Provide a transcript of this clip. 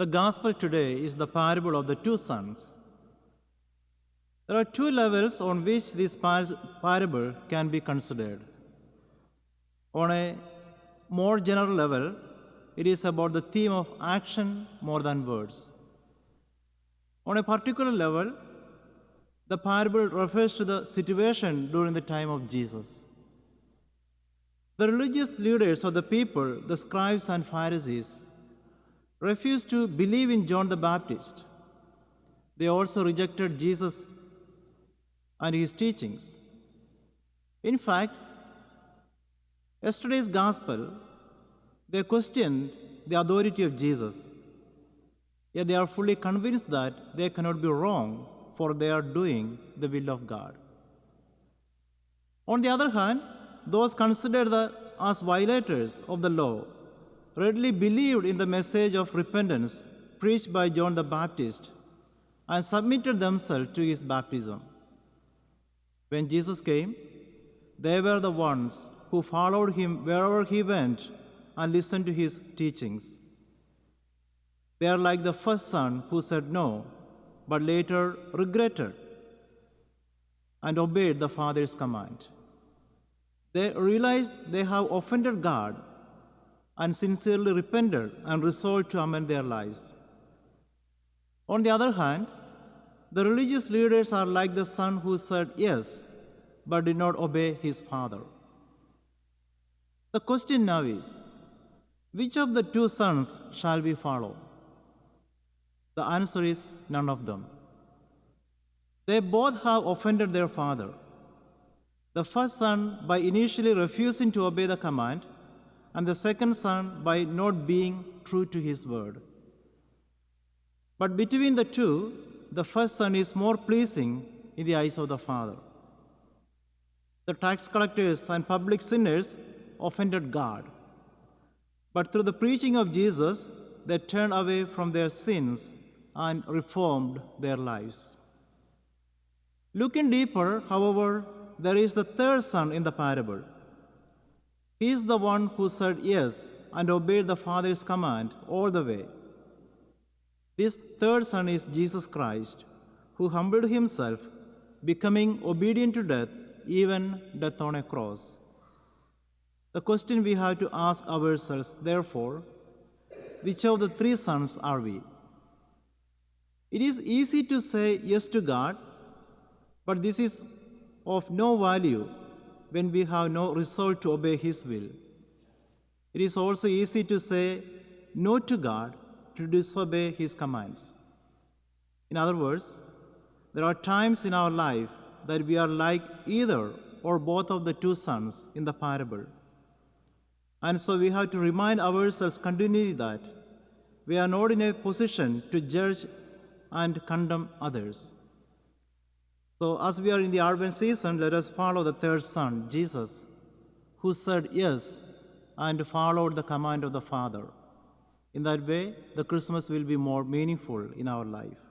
The gospel today is the parable of the two sons. There are two levels on which this parable can be considered. On a more general level, it is about the theme of action more than words. On a particular level, the parable refers to the situation during the time of Jesus. The religious leaders of the people, the scribes and Pharisees, refused to believe in John the Baptist. They also rejected Jesus and his teachings. In fact, yesterday's gospel, they questioned the authority of Jesus. Yet they are fully convinced that they cannot be wrong, for they are doing the will of God. On the other hand, those considered as violators of the law readily believed in the message of repentance preached by John the Baptist and submitted themselves to his baptism. When Jesus came, they were the ones who followed him wherever he went and listened to his teachings. They are like the first son who said no, but later regretted and obeyed the Father's command. They realized they have offended God and sincerely repented and resolved to amend their lives. On the other hand, the religious leaders are like the son who said yes, but did not obey his father. The question now is, which of the two sons shall we follow? The answer is none of them. They both have offended their father. The first son by initially refusing to obey the command, and the second son by not being true to his word. But between the two, the first son is more pleasing in the eyes of the Father. The tax collectors and public sinners offended God. But through the preaching of Jesus, they turned away from their sins and reformed their lives. Looking deeper, however, there is the third son in the parable. He is the one who said yes and obeyed the Father's command all the way. This third son is Jesus Christ, who humbled himself, becoming obedient to death, even death on a cross. The question we have to ask ourselves, therefore, which of the three sons are we? It is easy to say yes to God, but this is of no value when we have no resolve to obey his will. It is also easy to say no to God, to disobey his commands. In other words, there are times in our life that we are like either or both of the two sons in the parable. And so we have to remind ourselves continually that we are not in a position to judge and condemn others. So as we are in the Advent season, let us follow the third son, Jesus, who said yes and followed the command of the Father. In that way, the Christmas will be more meaningful in our life.